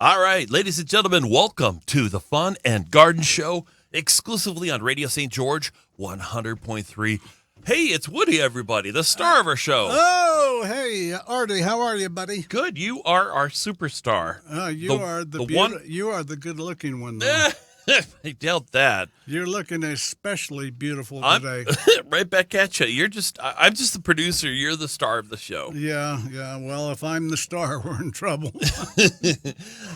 All right, ladies and gentlemen, welcome to the Fun and Garden Show, exclusively on Radio St. George 100.3. Hey, it's Woody, everybody, the star of our show. Oh, hey, Artie, how are you, buddy? Good, you are our superstar. You are the good-looking one, though. I doubt that. You're looking especially beautiful today. Right back at you. I'm just the producer. You're the star of the show. Yeah. Well, if I'm the star, we're in trouble.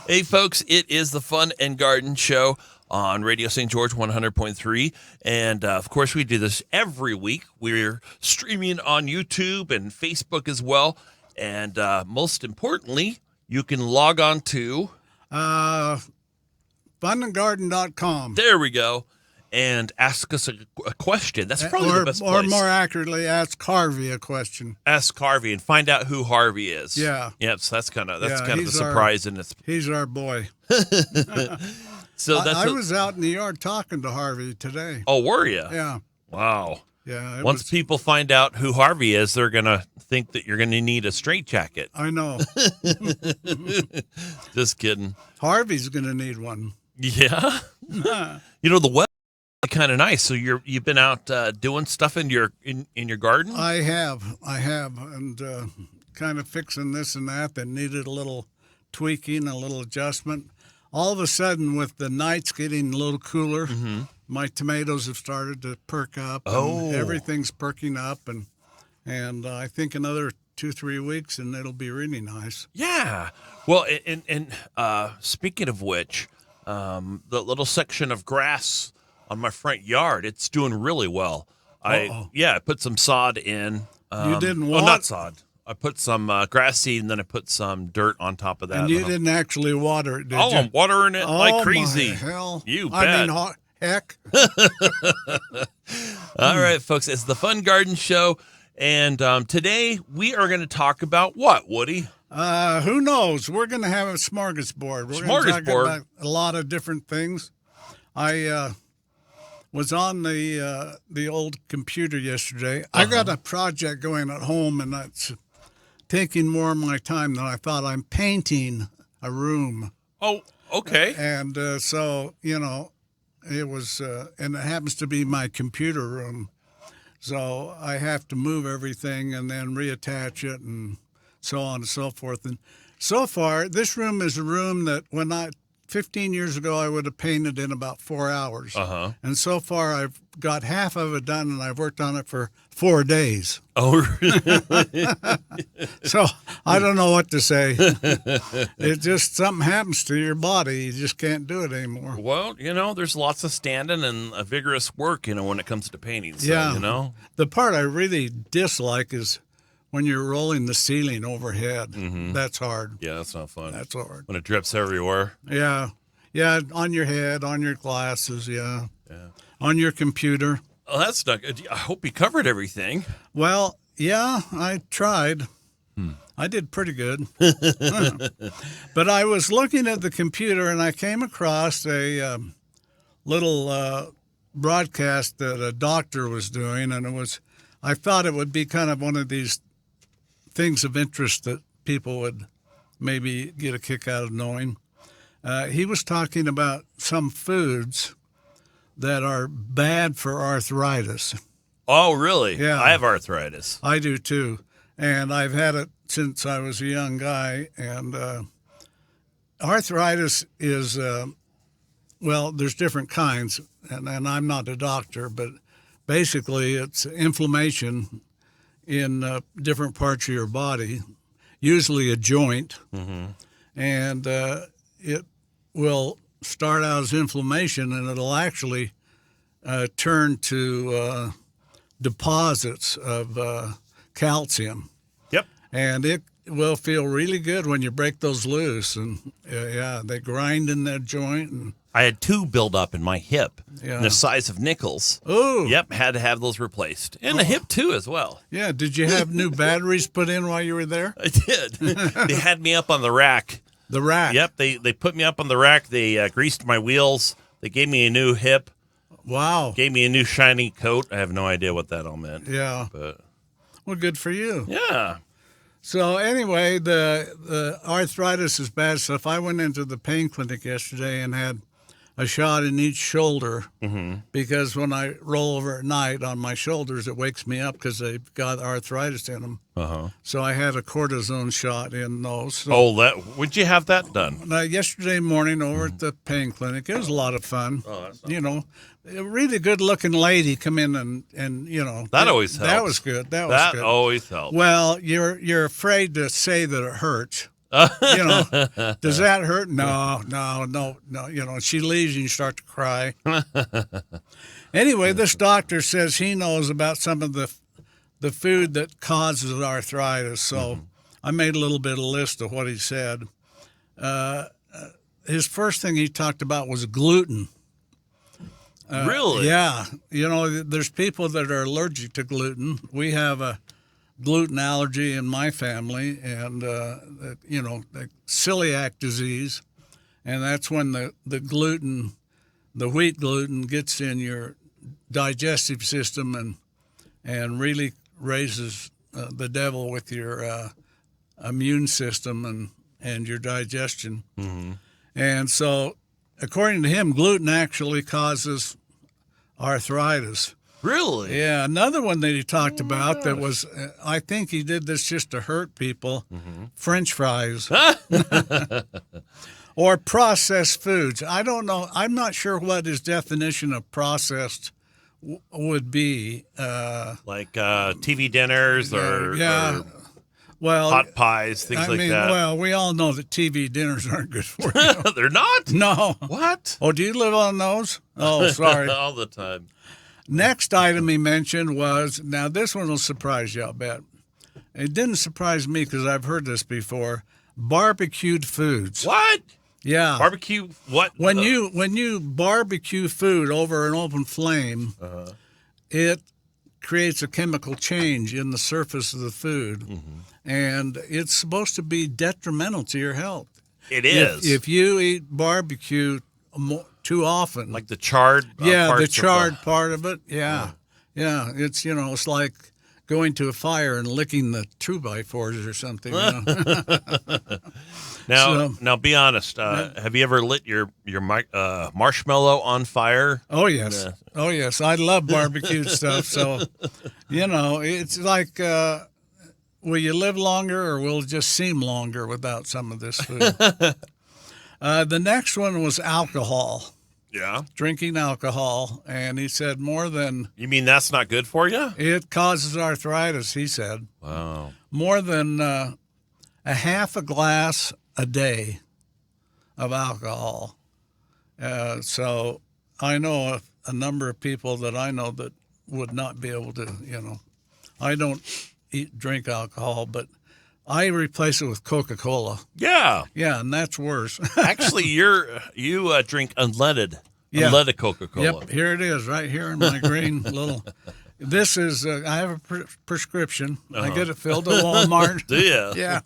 Hey, folks, it is the Fun and Garden Show on Radio St. George 100.3. And, of course, we do this every week. We're streaming on YouTube and Facebook as well. And most importantly, you can log on to funandgarden.com. There we go. And ask us a question. That's probably the best place. Or more accurately, ask Harvey a question. Ask Harvey and find out who Harvey is. Yeah. Yep, so that's kind of the surprise. He's our boy. So I was out in the yard talking to Harvey today. Oh, were you? Yeah. Wow. Yeah. Once people find out who Harvey is, they're going to think that you're going to need a straitjacket. I know. Just kidding. Harvey's going to need one. Yeah. You know, the weather is kind of nice. So you've been out doing stuff in your garden? I have, and kind of fixing this and that needed a little tweaking, a little adjustment. All of a sudden, with the nights getting a little cooler, my tomatoes have started to perk up. Oh. And everything's perking up, and I think another 2-3 weeks, and it'll be really nice. Yeah. Well, and speaking of which, the little section of grass on my front yard, it's doing really well. I put some sod in. You didn't want? Oh, not sod. I put some grass seed, and then I put some dirt on top of that. And you didn't actually water it, did you? Oh, I'm watering it like crazy. My hell. You bet. I mean, heck. All right, folks, it's the Fun Garden Show, and today we are going to talk about what, Woody? Who knows? We're going to have a smorgasbord. We're going to talk about a lot of different things. I was on the old computer yesterday. I got a project going at home, and it's taking more of my time than I thought. I'm painting a room. Oh, okay. And so, it was, and it happens to be my computer room. So I have to move everything and then reattach it and so on and so forth. And so far, this room is a room that 15 years ago, I would have painted in about 4 hours. And so far, I've got half of it done, and I've worked on it for 4 days. Oh, really? So I don't know what to say. It just, something happens to your body. You just can't do it anymore. Well, there's lots of standing and a vigorous work, when it comes to painting. So, yeah. The part I really dislike is when you're rolling the ceiling overhead. That's hard. Yeah, that's not fun. That's hard. When it drips everywhere. Yeah. Yeah, on your head, on your glasses, yeah. On your computer. Oh, that's not good. I hope you covered everything. Well, yeah, I tried. I did pretty good. But I was looking at the computer, and I came across a little broadcast that a doctor was doing, and I thought it would be kind of one of these things of interest that people would maybe get a kick out of knowing. He was talking about some foods that are bad for arthritis. Oh, really? Yeah. I have arthritis. I do too. And I've had it since I was a young guy. And arthritis is, there's different kinds. And I'm not a doctor, but basically it's inflammation in different parts of your body, usually a joint. And it will start out as inflammation, and it'll actually turn to deposits of calcium. Yep. And it will feel really good when you break those loose. And, they grind in that joint. And I had 2 build up in my hip, Yeah. the size of nickels. Oh. Yep, had to have those replaced. And the hip, too, as well. Yeah, did you have new batteries put in while you were there? I did. They had me up on the rack. The rack? Yep, they put me up on the rack. They greased my wheels. They gave me a new hip. Wow. Gave me a new shiny coat. I have no idea what that all meant. Yeah. But Well, good for you. yeah. So anyway, the arthritis is bad stuff. I went into the pain clinic yesterday and had a shot in each shoulder because when I roll over at night on my shoulders, it wakes me up because they've got arthritis in them. So I had a cortisone shot in those. So, would you have that done? Yesterday morning over at the pain clinic, it was a lot of fun. Oh, that's you know, a really good-looking lady come in and you know. That always helps. That was good. That was good. That always helps. Well, you're afraid to say that it hurts. You know, does that hurt? No. You know, she leaves and you start to cry. Anyway, this doctor says he knows about some of the food that causes arthritis. So I made a little bit of a list of what he said. His first thing he talked about was gluten. Really? Yeah. You know, there's people that are allergic to gluten. We have a gluten allergy in my family, and you know, the celiac disease, and that's when the gluten, the wheat gluten, gets in your digestive system and really raises the devil with your immune system and your digestion. And so, according to him, gluten actually causes arthritis. Really? Yeah, another one that he talked about that was, I think he did this just to hurt people, French fries. Or processed foods. I don't know. I'm not sure what his definition of processed would be. Like TV dinners or well, hot pies, things like that. Well, we all know that TV dinners aren't good for you. They're not? No. What? Oh, do you live on those? Oh, sorry. All the time. Next item he mentioned was, now this one will surprise you, I'll bet. It didn't surprise me because I've heard this before, barbecued foods. What? Yeah. Barbecue what? When you barbecue food over an open flame, it creates a chemical change in the surface of the food, and it's supposed to be detrimental to your health. It is. If you eat barbecue too often. Like the charred the charred part of it. Yeah. It's, you know, it's like going to a fire and licking the 2x4s or something. You know? Now, be honest. Have you ever lit your marshmallow on fire? Oh, yes. Oh, yes. I love barbecued stuff. So, you know, it's like, will you live longer or will it just seem longer without some of this food? The next one was alcohol. Yeah. Drinking alcohol. And he said more than... You mean that's not good for you? It causes arthritis, he said. Wow. More than a half a glass a day of alcohol. So I know a number of people that I know that would not be able to, you know. I don't drink alcohol, but I replace it with Coca-Cola. Yeah. Yeah, and that's worse. Actually, you drink unleaded Coca-Cola. Yep, here it is, right here in my green little. This is, I have a prescription. I get it filled at Walmart. Do you? Yeah.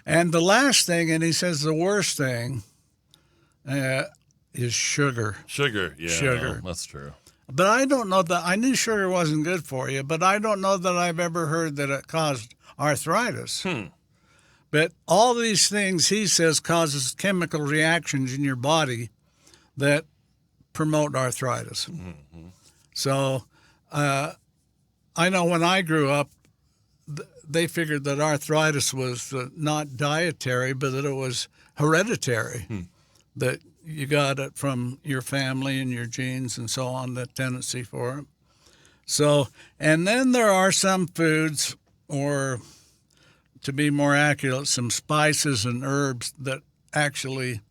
And the last thing, and he says the worst thing, is sugar. Sugar, yeah. Sugar. That's true. But I don't know that, I knew sugar wasn't good for you, but I don't know that I've ever heard that it caused arthritis. But all these things, he says, causes chemical reactions in your body that promote arthritis. So I know when I grew up, they figured that arthritis was not dietary, but that it was hereditary, that you got it from your family and your genes and so on, that tendency for it. So, and then there are some foods, or to be more accurate, some spices and herbs that actually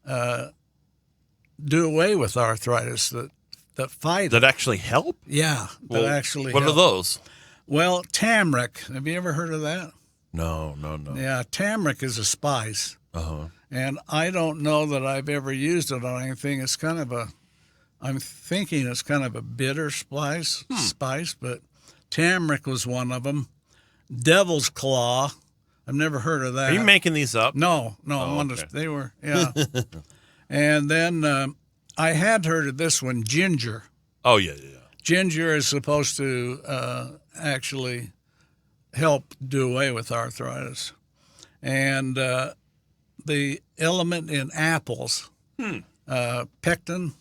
do away with arthritis, that fight That actually help? Yeah, that actually What help. are those? Well, turmeric. Have you ever heard of that? No. Yeah, turmeric is a spice. And I don't know that I've ever used it on anything. It's kind of I'm thinking it's kind of a bitter spice, but turmeric was one of them. Devil's claw. I've never heard of that. Are you making these up? No. Okay. They were, yeah. And then I had heard of this one, ginger. Oh, yeah. Ginger is supposed to actually help do away with arthritis. And the element in apples, pectin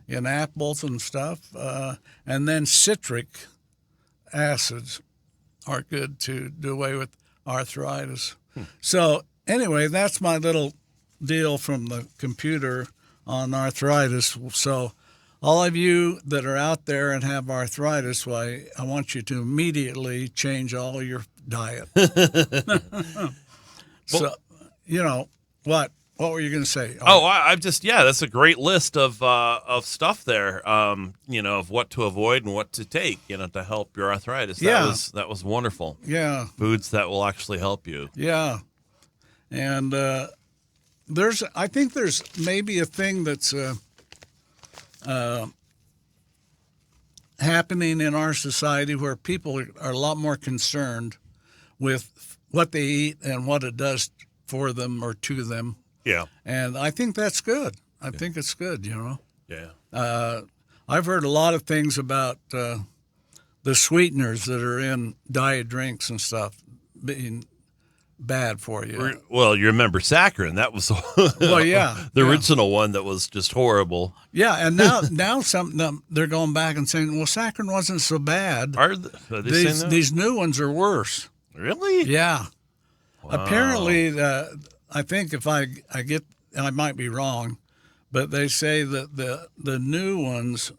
in apples and stuff, and then citric acids are good to do away with arthritis. So anyway, that's my little deal from the computer on arthritis. So all of you that are out there and have arthritis, why, I want you to immediately change all of your diet. So, what were you going to say? I've just that's a great list of stuff there. Of what to avoid and what to take, to help your arthritis. That was wonderful. Yeah, foods that will actually help you. Yeah, and I think there's maybe a thing that's happening in our society where people are a lot more concerned with what they eat and what it does for them or to them. Yeah. And I think that's good. I think it's good, Yeah. I've heard a lot of things about the sweeteners that are in diet drinks and stuff being bad for you. Well, you remember saccharin. That was the original one that was just horrible. Yeah, and now they're going back and saying, well, saccharin wasn't so bad. Are they saying that? These new ones are worse. Really? Yeah. Wow. Apparently, I think if I get, and I might be wrong, but they say that the new ones,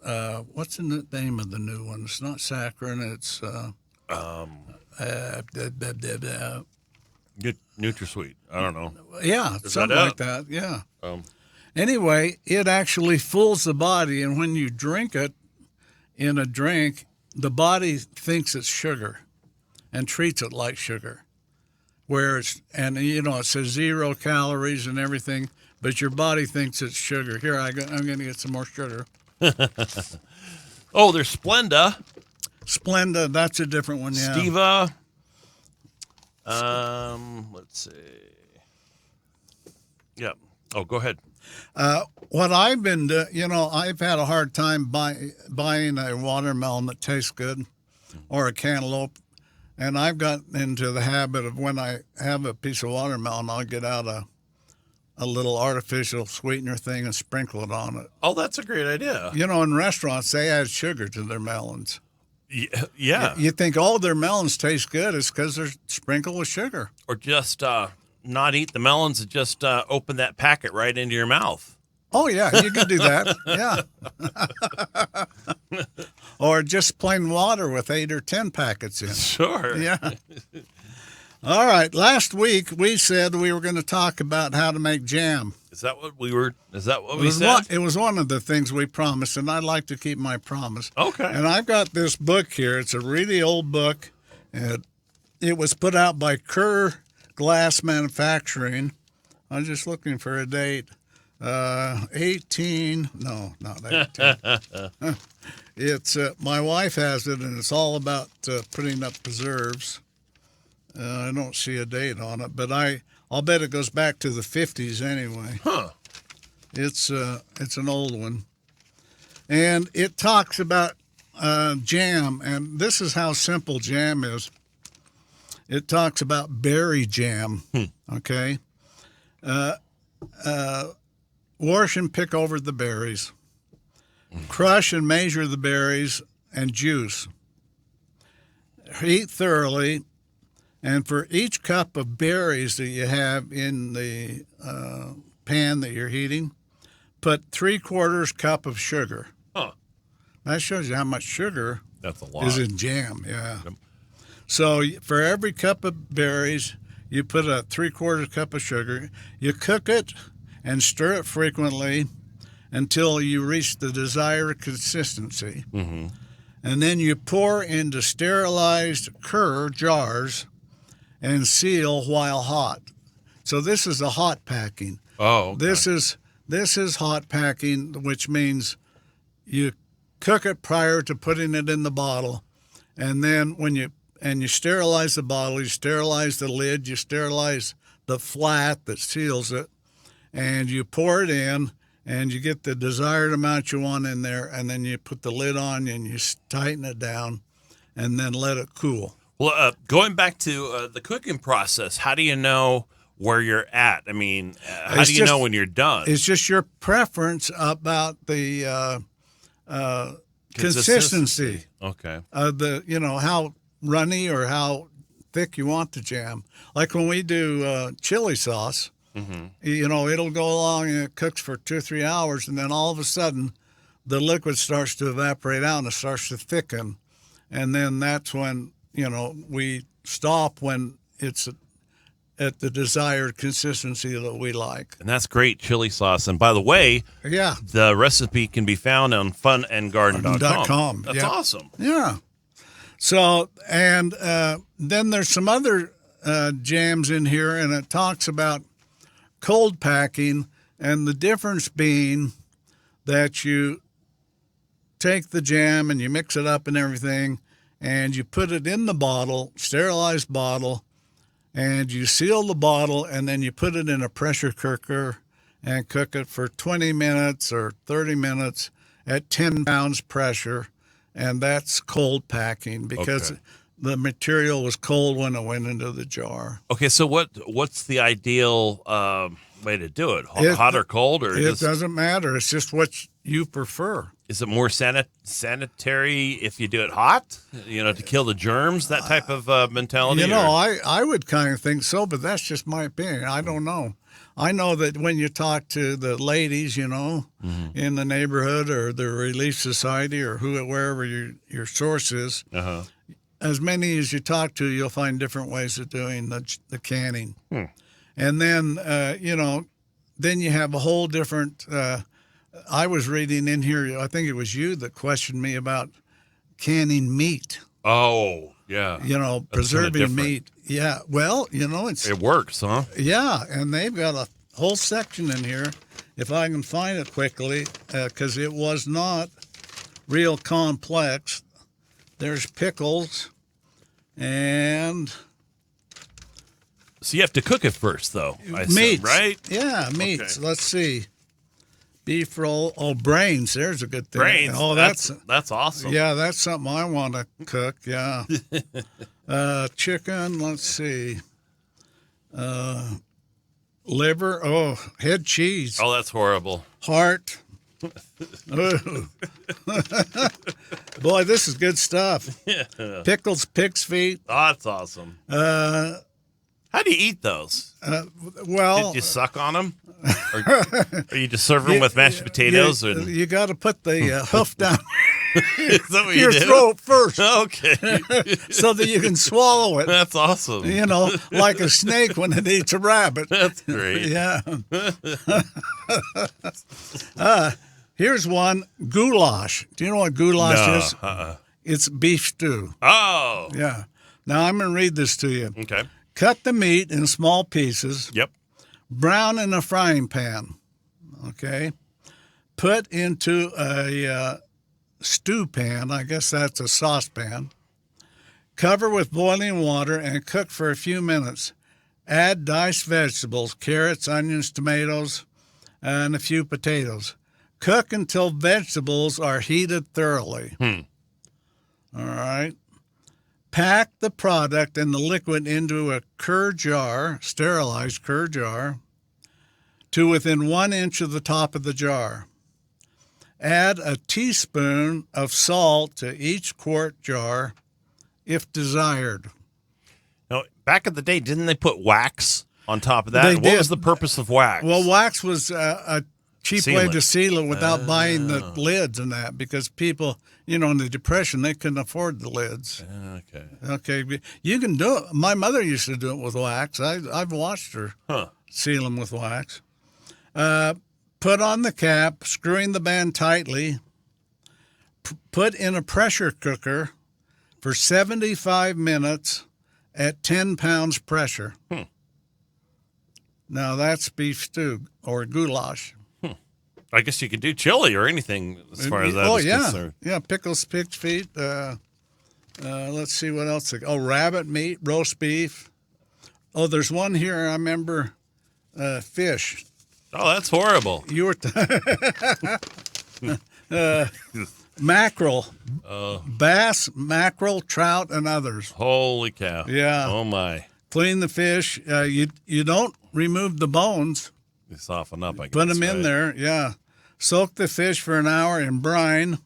what's the name of the new ones? It's not saccharin, it's NutraSweet. I don't know. Yeah, something like that. Yeah. Anyway, it actually fools the body, and when you drink it in a drink, the body thinks it's sugar and treats it like sugar. It says 0 calories and everything, but your body thinks it's sugar. Here, I'm going to get some more sugar. Oh, there's Splenda. Splenda, that's a different one, yeah. Steva. Let's see. Yeah. Oh, go ahead. What I've been doing, I've had a hard time buying a watermelon that tastes good or a cantaloupe. And I've gotten into the habit of when I have a piece of watermelon, I'll get out a little artificial sweetener thing and sprinkle it on it. Oh, that's a great idea. In restaurants, they add sugar to their melons. Yeah. You think, their melons taste good. It's because they're sprinkled with sugar. Or just not eat the melons and just open that packet right into your mouth. Oh, yeah, you could do that. Yeah. Or just plain water with 8 or 10 packets in. Sure. Yeah. All right. Last week, we said we were going to talk about how to make jam. Is that what we said? It was one of the things we promised, and I'd like to keep my promise. Okay. And I've got this book here. It's a really old book. It was put out by Kerr Glass Manufacturing. I'm just looking for a date. 18. No, not 18. It's my wife has it, and it's all about putting up preserves. I don't see a date on it, but I'll bet it goes back to the 50s anyway. Huh. It's an old one, and it talks about jam, and this is how simple jam is. It talks about berry jam. Okay. Wash and pick over the berries. Crush and measure the berries and juice. Heat thoroughly, and for each cup of berries that you have in the pan that you're heating, put 3/4 cup of sugar. Huh. That shows you how much sugar That's a lot. is in jam. Yeah. Yep. So for every cup of berries, you put a 3/4 cup of sugar. You cook it and stir it frequently until you reach the desired consistency. Mm-hmm. And then you pour into sterilized Kerr jars and seal while hot. So this is a hot packing. Oh, okay. This is hot packing, which means you cook it prior to putting it in the bottle, and then when you sterilize the bottle, you sterilize the lid, you sterilize the flat that seals it, and you pour it in, and you get the desired amount you want in there, and then you put the lid on and you tighten it down, and then let it cool. Well, going back to the cooking process, how do you know where you're at? I mean, how do you know when you're done? It's just your preference about the consistency. Okay. How runny or how thick you want the jam. Like when we do chili sauce, it'll go along and it cooks for 2 or 3 hours, and then all of a sudden the liquid starts to evaporate out and it starts to thicken. And then that's when, we stop when it's at the desired consistency that we like. And that's great chili sauce. And by the way, the recipe can be found on funandgarden.com. That's awesome. Yeah. So, and then there's some other jams in here, and it talks about cold packing, and the difference being that you take the jam and you mix it up and everything, and you put it in the bottle, sterilized bottle, and you seal the bottle, and then you put it in a pressure cooker and cook it for 20 minutes or 30 minutes at 10 pounds pressure, and that's cold packing because the material was cold when it went into the jar. Okay, so what's the ideal way to do it? Hot or cold? Or it doesn't matter. It's just what you prefer. Is it more sanitary if you do it hot? To kill the germs, that type of mentality? I would kind of think so, but that's just my opinion. I don't know. I know that when you talk to the ladies, in the neighborhood or the Relief Society or wherever your source is, as many as you talk to, you'll find different ways of doing the canning. And then, then you have a whole different I was reading in here, I think it was you that questioned me about canning meat. Oh, yeah. That's preserving meat. Yeah. Well, it works, huh? Yeah. And they've got a whole section in here, if I can find it quickly, because it was not real complex. There's pickles and... So you have to cook it first, though. Meat, right? Yeah, meat. Okay. Let's see. Beef roll. Oh, brains. There's a good thing. Brains. Oh, that's awesome. Yeah, that's something I want to cook. Yeah. Chicken. Let's see. Liver. Oh, head cheese. Oh, that's horrible. Heart. Boy, this is good stuff. Yeah. Pickles, pig's feet. Oh, that's awesome. How do you eat those? Well, did you suck on them? Or you just serve them with mashed potatoes? You got to put the hoof down Is that what your you do? throat first. Okay. So that you can swallow it. That's awesome. Like a snake when it eats a rabbit. That's great. Yeah. Here's one, goulash. Do you know what goulash is? It's beef stew. Oh. Yeah. Now I'm going to read this to you. Okay. Cut the meat in small pieces. Yep. Brown in a frying pan. Okay. Put into a stew pan. I guess that's a saucepan. Cover with boiling water and cook for a few minutes. Add diced vegetables, carrots, onions, tomatoes, and a few potatoes. Cook until vegetables are heated thoroughly. All right. Pack the product and the liquid into a curd jar, sterilized curd jar, to within 1 inch of the top of the jar. Add a teaspoon of salt to each quart jar, if desired. Now, back in the day, didn't they put wax on top of that? What was the purpose of wax? Well, wax was a cheap way to seal it without buying the lids and that, because people, in the Depression, they couldn't afford the lids. Okay. You can do it. My mother used to do it with wax. I've watched her seal them with wax. Put on the cap, screwing the band tightly. Put in a pressure cooker for 75 minutes at 10 pounds pressure. Now that's beef stew or goulash. I guess you could do chili or anything as far as that is concerned. Yeah, pickles, pig's feet. Let's see what else. Rabbit meat, roast beef. Oh, there's one here. I remember fish. Oh, that's horrible. You were mackerel, bass, mackerel, trout, and others. Holy cow. Yeah. Oh, my. Clean the fish. You don't remove the bones. They soften up, I guess. Put them in there, yeah. Soak the fish for an hour in brine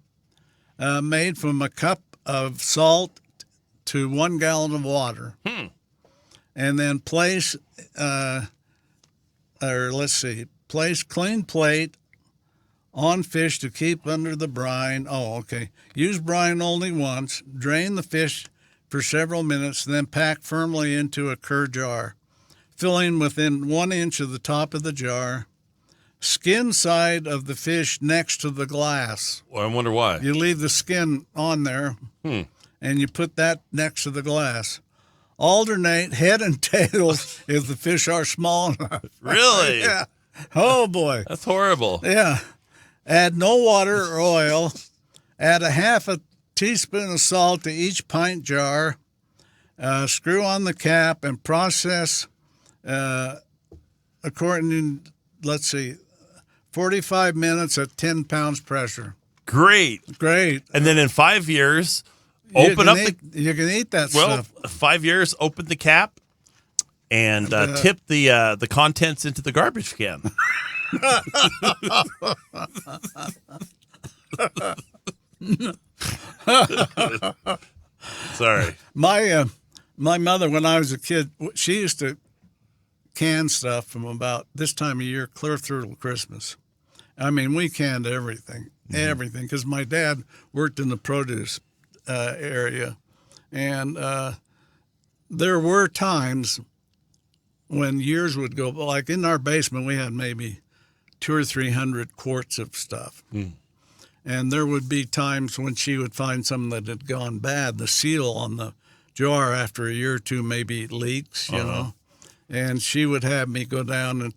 made from a cup of salt to 1 gallon of water. And then place clean plate on fish to keep under the brine. Oh, okay. Use brine only once. Drain the fish for several minutes, then pack firmly into a cur jar, filling within 1 inch of the top of the jar. Skin side of the fish next to the glass. Well, I wonder why. You leave the skin on there, and you put that next to the glass. Alternate head and tails if the fish are small enough. Really? Yeah. Oh, boy. That's horrible. Yeah. Add no water or oil. Add a half a teaspoon of salt to each pint jar. Screw on the cap and process according to, 45 minutes at 10 pounds pressure. Great. And then in 5 years, you can eat that stuff. 5 years, open the cap and tip the contents into the garbage can. Sorry. My mother, when I was a kid, she used to can stuff from about this time of year clear through Christmas. I mean, we canned everything, because my dad worked in the produce area, and there were times when years would go, like in our basement, we had maybe 200 or 300 quarts of stuff. And there would be times when she would find something that had gone bad. The seal on the jar after a year or two maybe leaks, you know. And she would have me go down and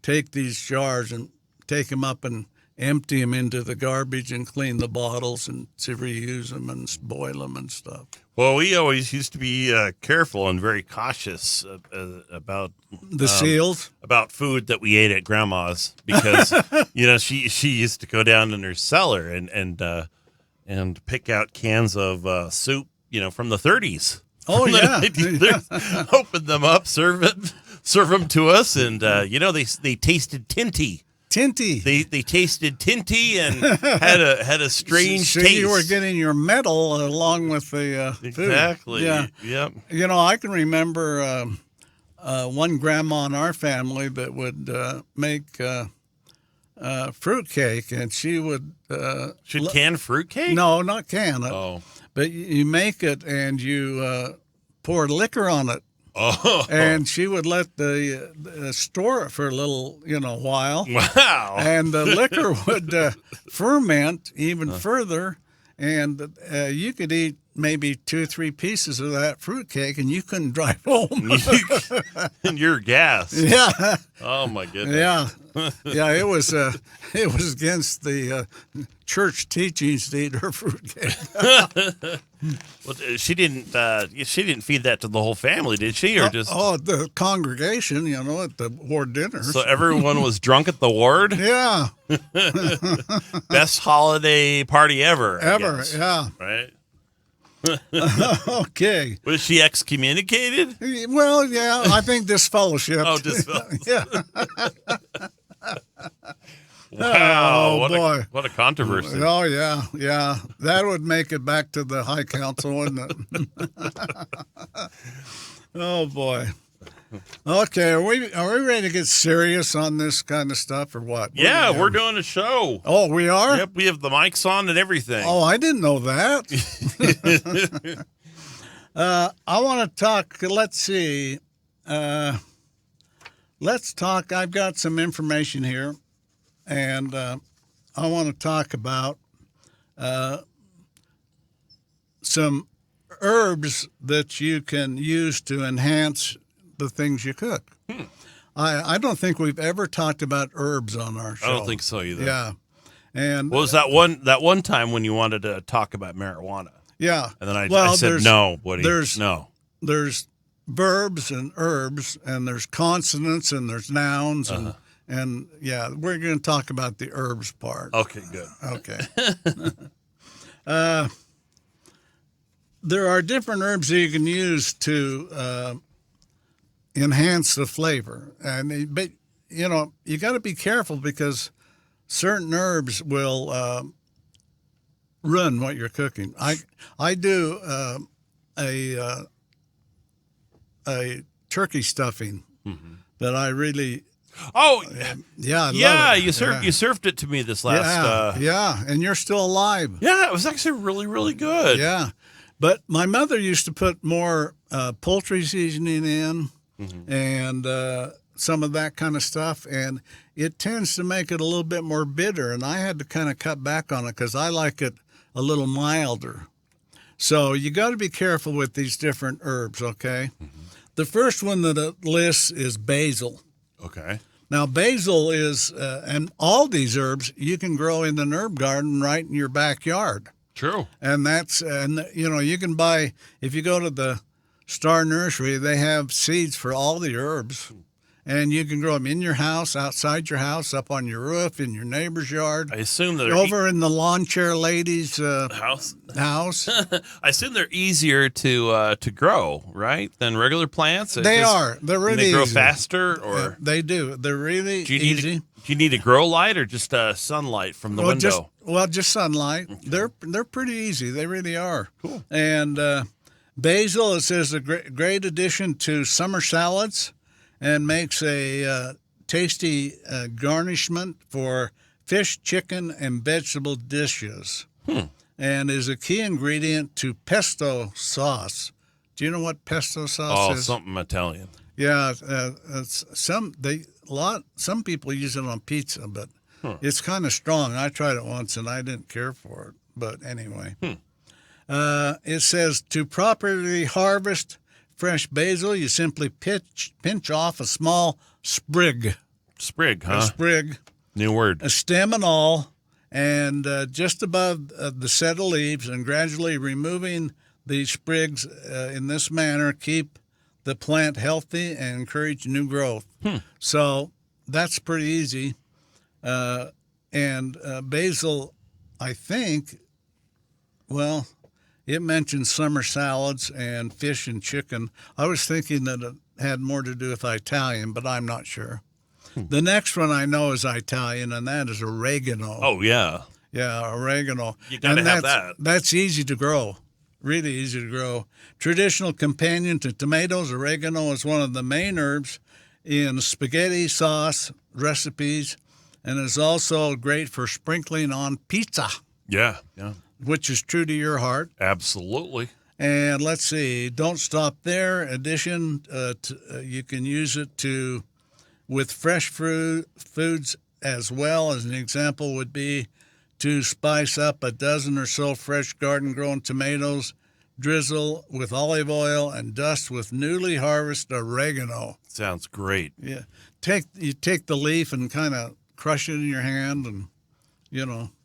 take these jars and take them up and empty them into the garbage and clean the bottles and to reuse them and boil them and stuff. Well, we always used to be careful and very cautious about the seals, about food that we ate at Grandma's, because she used to go down in her cellar and pick out cans of soup, from the 30s. Oh yeah, open them up, serve them to us, and they tasted tinty. They tasted tinty and had a strange taste. You were getting your medal along with the food. Exactly. Yeah. Yep. I can remember one grandma in our family that would make fruitcake, and she would can fruitcake? No, not can it. Oh. But you make it and you pour liquor on it. Oh. And she would let the store it for a little, while. Wow. And the liquor would ferment even further, and you could eat maybe 2 or 3 pieces of that fruitcake, and you couldn't drive home. And you're gassed. Yeah. Oh my goodness. Yeah. Yeah. It was against the church teachings to eat her fruitcake. Well, she didn't feed that to the whole family, did she, or just? Oh, the congregation, at the ward dinner. So everyone was drunk at the ward. Yeah. Best holiday party ever. Ever. Yeah. Right. Okay. Was she excommunicated? Well, yeah, I think disfellowshipped. Oh, disfellowshipped. Yeah. Wow. Oh, boy. What a controversy. Oh, yeah. Yeah. That would make it back to the High Council, wouldn't it? Oh, boy. Okay, are we ready to get serious on this kind of stuff or what? Yeah, we're doing a show. Oh, we are? Yep, we have the mics on and everything. Oh, I didn't know that. I want to talk, let's see. Let's talk, I've got some information here, and I want to talk about some herbs that you can use to enhance the things you cook. I don't think we've ever talked about herbs on our show. I don't think so either. Yeah. And what was that one time when you wanted to talk about marijuana? Yeah. And then I said no. There's verbs and herbs, and there's consonants and there's nouns, and yeah, we're going to talk about the herbs part. Okay, good. Okay. There are different herbs that you can use to enhance the flavor, but you got to be careful because certain herbs will ruin what you're cooking. I do a turkey stuffing that I really. Oh, yeah, I yeah! love it. You served it to me this last. Yeah, and you're still alive. Yeah, it was actually really, really good. Yeah, but my mother used to put more poultry seasoning in and some of that kind of stuff, and it tends to make it a little bit more bitter. And I had to kind of cut back on it because I like it a little milder. So you got to be careful with these different herbs. Okay, the first one that it lists is basil. Okay. Now, basil is, and all these herbs you can grow in an herb garden right in your backyard. True. And you can buy, if you go to the Star Nursery, they have seeds for all the herbs. And you can grow them in your house, outside your house, up on your roof, in your neighbor's yard. I assume that over in the lawn chair lady's house. I assume they're easier to grow, right, than regular plants. They're really they grow easy. faster, or they do. They're really easy. Do you need a grow light or just sunlight from the window? Just sunlight. Okay. They're pretty easy. They really are. Cool. And basil, it says, a great addition to summer salads. And makes a tasty garnishment for fish, chicken, and vegetable dishes. And is a key ingredient to pesto sauce. Do you know what pesto sauce is? Oh, something Italian. Yeah, some people use it on pizza, but it's kind of strong. I tried it once and I didn't care for it. But anyway, it says to properly harvest fresh basil, you simply pinch off a small sprig. Sprig, huh? A sprig. New word. A stem and all, and just above the set of leaves, and gradually removing the sprigs in this manner, keep the plant healthy and encourage new growth. So that's pretty easy. And basil, I think, well, it mentions summer salads and fish and chicken. I was thinking that it had more to do with Italian, but I'm not sure. The next one I know is Italian, and that is oregano. Oh, yeah. Yeah, oregano. You got to have that. That's easy to grow, really easy to grow. Traditional companion to tomatoes, oregano is one of the main herbs in spaghetti sauce recipes and is also great for sprinkling on pizza. Yeah. Which is true to your heart. Absolutely. And let's see, don't stop there. Addition, you can use it with fresh foods as well. As an example would be to spice up a dozen or so fresh garden-grown tomatoes, drizzle with olive oil, and dust with newly harvested oregano. Sounds great. Yeah. You take the leaf and kind of crush it in your hand and,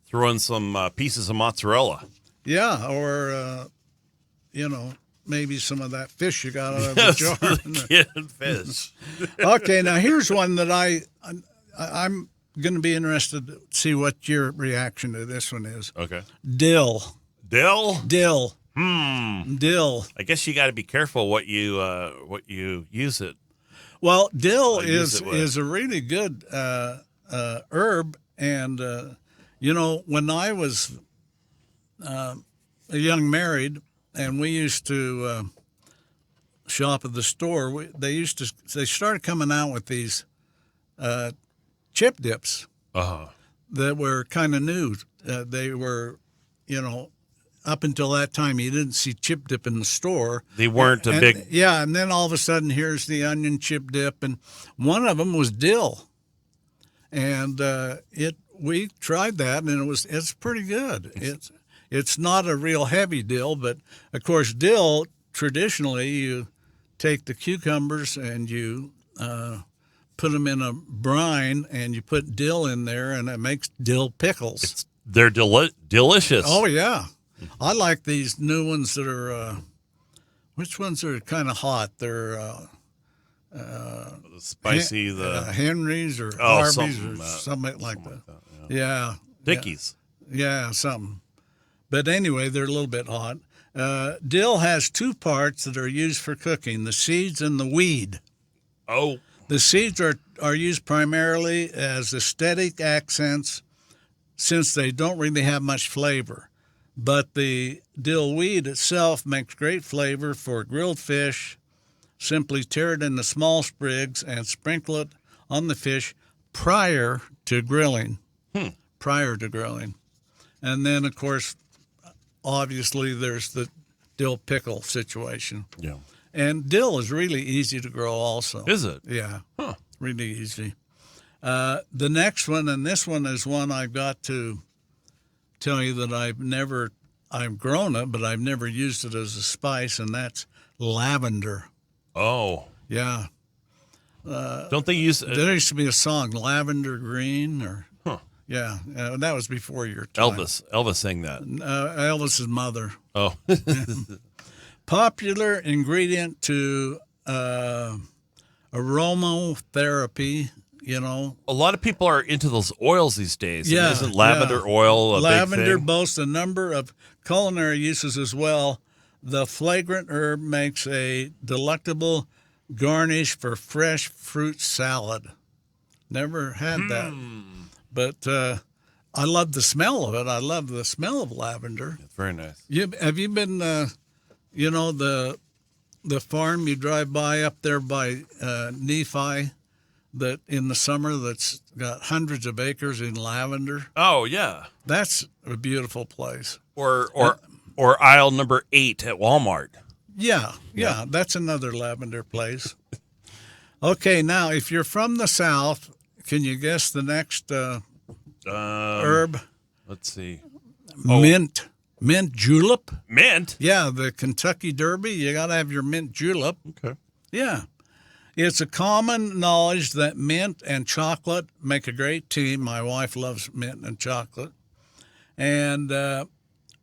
Throw in some pieces of mozzarella. Yeah, or, maybe some of that fish you got out of the jar. Canned fish. Okay, now here's one that I'm going to be interested to see what your reaction to this one is. Okay. Dill. Dill? Dill. Dill. I guess you got to be careful what you use it. Well, dill is a really good herb, and when I was a young married, and we used to shop at the store, they started coming out with these chip dips that were kind of new. They were, up until that time, you didn't see chip dip in the store. They weren't big. Yeah, and then all of a sudden, here's the onion chip dip, and one of them was dill, and we tried that, and it's pretty good. It's not a real heavy dill, but of course, dill traditionally you take the cucumbers and you put them in a brine, and you put dill in there, and it makes dill pickles. They're delicious. Oh yeah, I like these new ones that are. Which ones are kind of hot? They're spicy. Henry's or Harvey's or something like that. Yeah. Dickies. Yeah, something. But anyway, they're a little bit hot. Dill has two parts that are used for cooking, the seeds and the weed. Oh. The seeds are used primarily as aesthetic accents since they don't really have much flavor. But the dill weed itself makes great flavor for grilled fish. Simply tear it into small sprigs and sprinkle it on the fish prior to grilling. Prior to grilling. And then, of course, obviously there's the dill pickle situation. Yeah. And dill is really easy to grow also. Is it? Yeah. Huh. Really easy. The next one, and this one is one I've got to tell you that I've grown it, but I've never used it as a spice, and that's lavender. Oh. Yeah. Don't they use There used to be a song, Lavender Green, or yeah, that was before your time. Elvis sang that. Elvis's mother. Oh. Popular ingredient to aromatherapy, you know. A lot of people are into those oils these days. Yeah. Isn't lavender oil a Lavender big thing? boasts a number of culinary uses as well. The fragrant herb makes a delectable garnish for fresh fruit salad. Never had that. But I love the smell of it. I love the smell of lavender. It's very nice. Have you been, the farm you drive by up there by Nephi, that in the summer that's got hundreds of acres in lavender? Oh, yeah. That's a beautiful place. Or aisle number 8 at Walmart. Yeah, that's another lavender place. Okay, now if you're from the South, can you guess the next herb? Let's see. Mint julep. Mint? Yeah, the Kentucky Derby. You got to have your mint julep. Okay. Yeah. It's a common knowledge that mint and chocolate make a great team. My wife loves mint and chocolate. And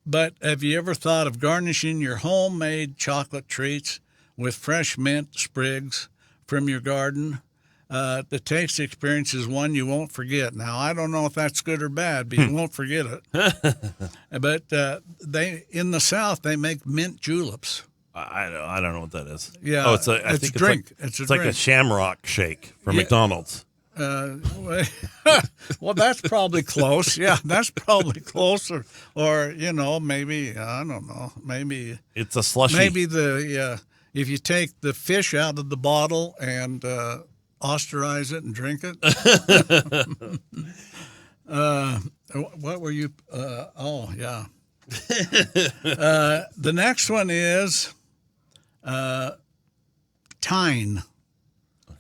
but have you ever thought of garnishing your homemade chocolate treats with fresh mint sprigs from your garden? The taste experience is one you won't forget. Now, I don't know if that's good or bad, but you won't forget it. But in the South, they make mint juleps. I don't know what that is. Yeah, Oh, it's a drink. It's like a Shamrock Shake from McDonald's. Well, that's probably close. Yeah, that's probably close. Or maybe, I don't know. Maybe it's a slushy. Maybe if you take the fish out of the bottle and austerize it and drink it. What were you? Yeah. The next one is thyme.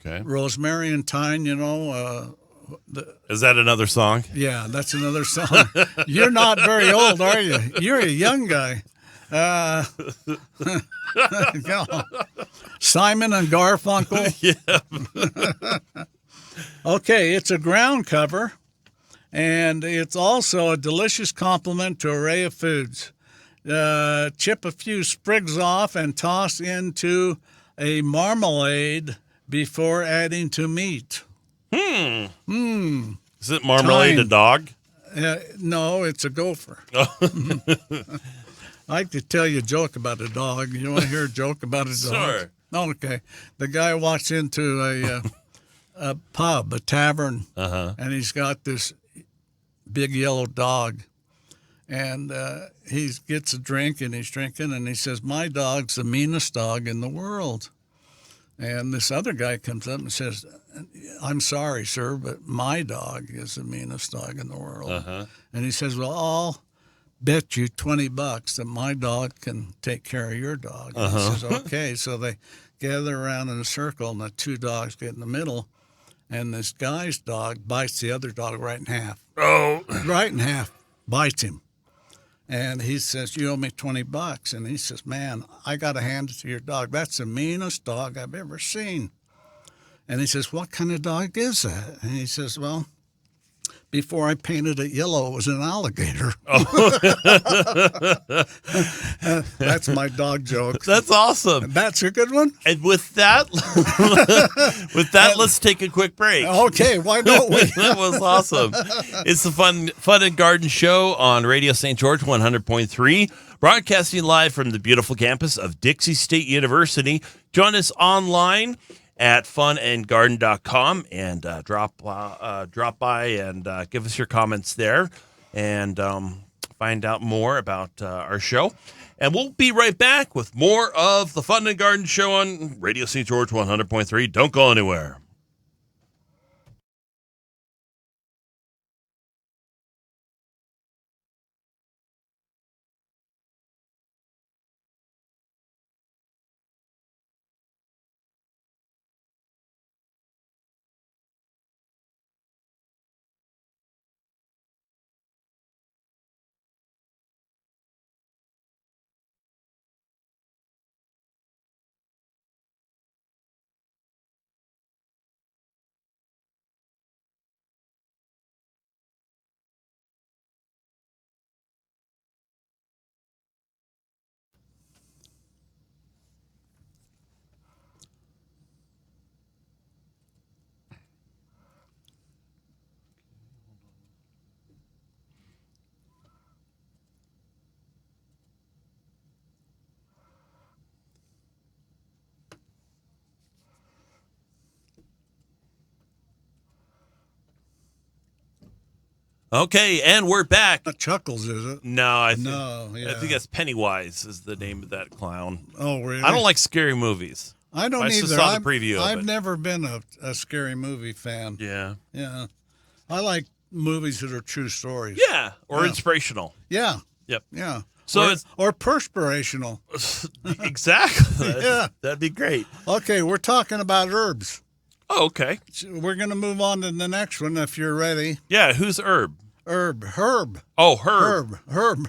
Okay. Rosemary and thyme, Is that another song? Yeah, that's another song. You're not very old, are you? You're a young guy. Simon and Garfunkel. Yeah. Okay, it's a ground cover, and it's also a delicious complement to an array of foods. Chip a few sprigs off and toss into a marmalade before adding to meat. Is it marmalade a dog? No, it's a gopher. I like to tell you a joke about a dog. You want to hear a joke about a dog? Sure. Okay. The guy walks into a pub, a tavern, and he's got this big yellow dog. And he gets a drink, and he's drinking, and he says, "My dog's the meanest dog in the world." And this other guy comes up and says, "I'm sorry, sir, but my dog is the meanest dog in the world." And he says, "Well, I'll bet you $20 that my dog can take care of your dog." And he says, "Okay." So they gather around in a circle, and the two dogs get in the middle, and this guy's dog bites the other dog right in half. Oh. Right in half, bites him. And he says, "You owe me $20. And he says, "Man, I got to hand it to your dog. That's the meanest dog I've ever seen." And he says, "What kind of dog is that?" And he says, "Well, before I painted it yellow, it was an alligator. That's my dog joke. That's awesome. That's a good one. And with that, let's take a quick break. Okay, why don't we? That was awesome. It's the Fun and Garden Show on Radio St. George 100.3, broadcasting live from the beautiful campus of Dixie State University. Join us online at funandgarden.com and drop by and give us your comments there and find out more about our show. And we'll be right back with more of the Fun and Garden Show on Radio St. George 100.3. Don't go anywhere. Okay, and we're back. Not Chuckles, is it? No, I think that's Pennywise is the name of that clown. Oh, really? I don't like scary movies. I don't I either. just saw the preview of I've it. never been a scary movie fan. Yeah. Yeah. I like movies that are true stories. Yeah, or inspirational. Yeah. Yep. Yeah. So or perspirational. Exactly. Yeah. That'd be great. Okay, we're talking about herbs. Oh, okay. We're going to move on to the next one if you're ready. Yeah, who's Herb? Herb. Oh, Herb. Herb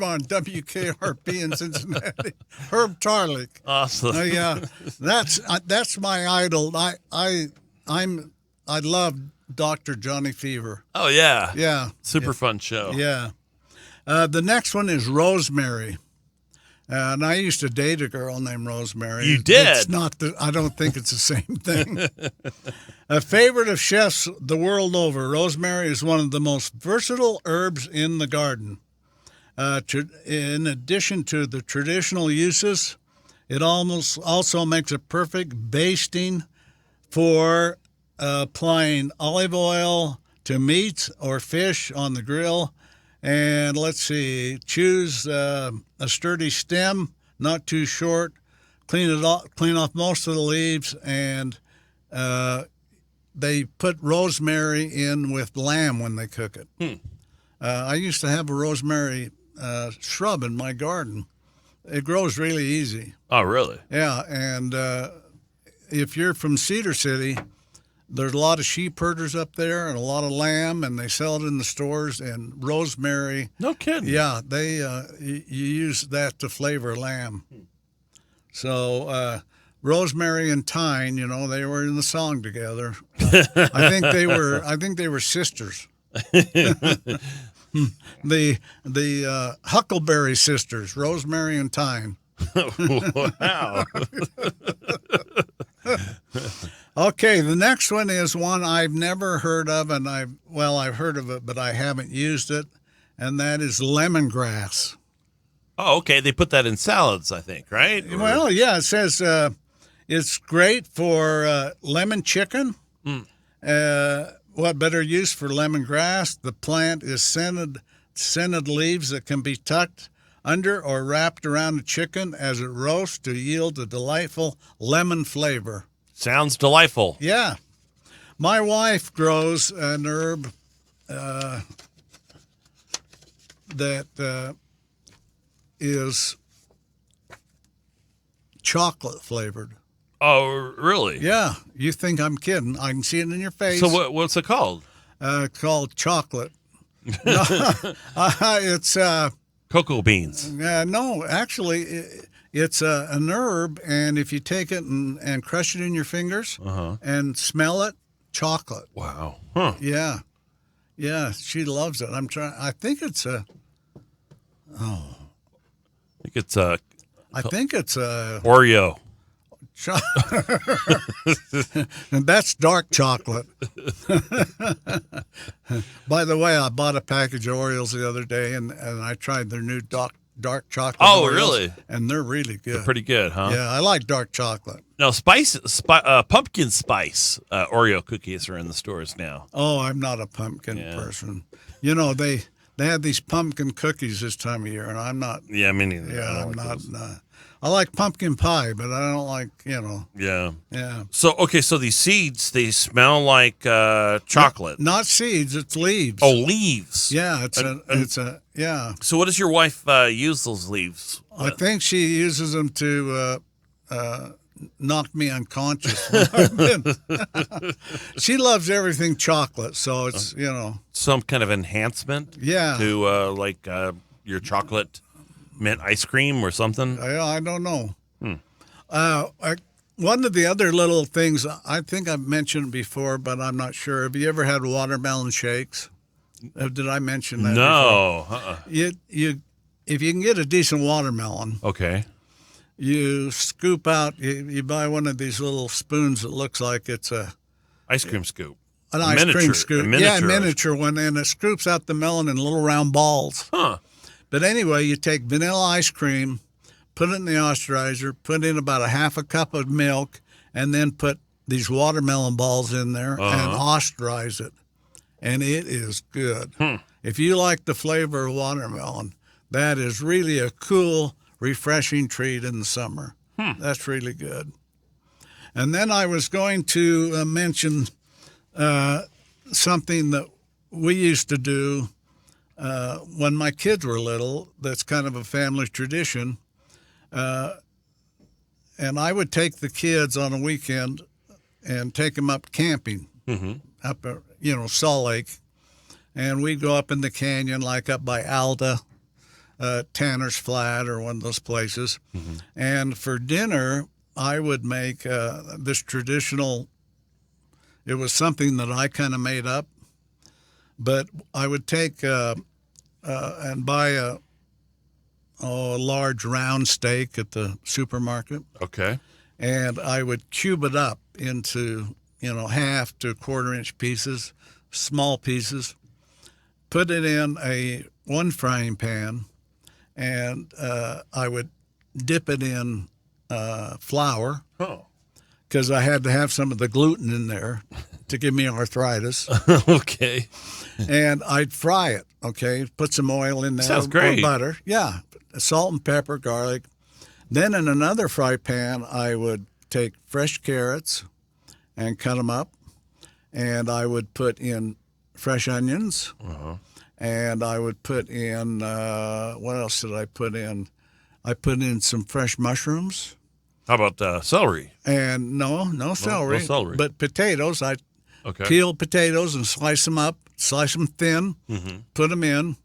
on WKRP in Cincinnati. Herb Tarlick. Awesome. Yeah, that's my idol. I love Dr. Johnny Fever. Oh, yeah. Yeah. Super fun show. Yeah. The next one is Rosemary. And I used to date a girl named Rosemary. You did? It's not. I don't think it's the same thing. A favorite of chefs the world over, rosemary is one of the most versatile herbs in the garden. In addition to the traditional uses, it also makes a perfect basting for applying olive oil to meat or fish on the grill. And let's see, choose a sturdy stem, not too short. Clean off most of the leaves, and they put rosemary in with lamb when they cook it. I used to have a rosemary shrub in my garden. It grows really easy. Oh, really? Yeah, and if you're from Cedar City, there's a lot of sheep herders up there and a lot of lamb, and they sell it in the stores. And rosemary. No kidding. Yeah, they you use that to flavor lamb. So rosemary and thyme, they were in the song together. I think they were sisters. the Huckleberry sisters, Rosemary and Thyme. Wow. Okay, the next one is one I've never heard of, and I've heard of it, but I haven't used it, and that is lemongrass. Oh, okay. They put that in salads, I think, right? Well, yeah, it says it's great for lemon chicken. What better use for lemongrass? The plant is scented leaves that can be tucked under or wrapped around the chicken as it roasts to yield a delightful lemon flavor. Sounds delightful. Yeah. My wife grows an herb that is chocolate flavored. Oh, really? Yeah. You think I'm kidding. I can see it in your face. So what's it called? Called chocolate. It's Cocoa beans. no, actually, it's an herb, and if you take it and crush it in your fingers and smell it, chocolate. Wow. Huh. Yeah. Yeah, she loves it. I think it's a. I think it's a Oreo. And that's dark chocolate. By the way, I bought a package of Oreos the other day, and I tried their new dark chocolate. Oh, Oreos, really? And they're really good. They're pretty good, huh? Yeah, I like dark chocolate. No, pumpkin spice Oreo cookies are in the stores now. Oh, I'm not a pumpkin person. You know, they have these pumpkin cookies this time of year, and I'm not. Yeah, me neither. Yeah, I'm not. I like pumpkin pie, but I don't like, Yeah. Yeah. So these seeds, they smell like chocolate. Not seeds, it's leaves. Oh, leaves. Yeah, yeah. So what does your wife use those leaves? I think she uses them to knock me unconscious. She loves everything chocolate, so it's, Some kind of enhancement? Yeah. To your chocolate mint ice cream or something? I don't know. One of the other little things, I think I've mentioned before, but I'm not sure. Have you ever had watermelon shakes? Did I mention that? No. If you can get a decent watermelon, okay, you scoop out. You buy one of these little spoons that looks like it's a ice cream scoop. An ice cream scoop. A miniature one, and it scoops out the melon in little round balls. Huh. But anyway, you take vanilla ice cream, put it in the osterizer, put in about a half a cup of milk, and then put these watermelon balls in there and osterize it. And it is good. If you like the flavor of watermelon, that is really a cool, refreshing treat in the summer. That's really good. And then I was going to mention something that we used to do when my kids were little. That's kind of a family tradition. And I would take the kids on a weekend and take them up camping, up at, Salt Lake. And we'd go up in the canyon, like up by Alta, Tanner's Flat, or one of those places. And for dinner, I would make this traditional, it was something that I kind of made up, but I would take and buy a large round steak at the supermarket. Okay. And I would cube it up into, half to quarter-inch pieces, small pieces, put it in one frying pan, and I would dip it in flour because I had to have some of the gluten in there to give me arthritis. Okay. And I'd fry it, okay? Put some oil in there. Sounds great. Or butter. Yeah. Salt and pepper, garlic. Then in another fry pan, I would take fresh carrots and cut them up. And I would put in fresh onions. And I would put in, what else did I put in? I put in some fresh mushrooms. How about celery? And no celery. No celery. But potatoes. I Okay. peel potatoes and slice them up, slice them thin, put them in,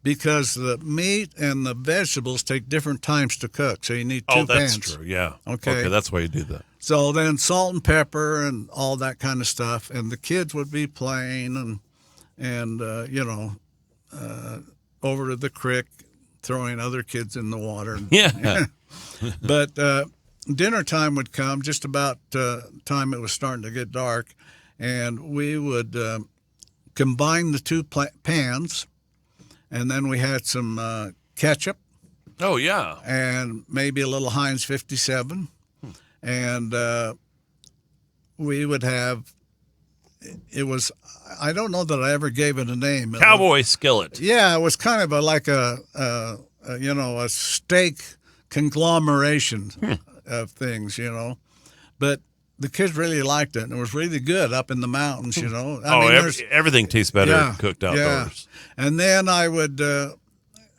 because the meat and the vegetables take different times to cook. So you need two pans. Oh, that's true. Yeah. Okay. That's why you do that. So then salt and pepper and all that kind of stuff. And the kids would be playing and over to the creek, throwing other kids in the water. Yeah. But dinner time would come, just about time it was starting to get dark, and we would combine the two pans, and then we had some ketchup. Oh, yeah. And maybe a little Heinz 57. And we would have, it was, I don't know that I ever gave it a name. Cowboy skillet. Yeah, it was kind of like a steak conglomeration of things, But the kids really liked it, and it was really good up in the mountains, Everything tastes better cooked outdoors. Yeah. And then I would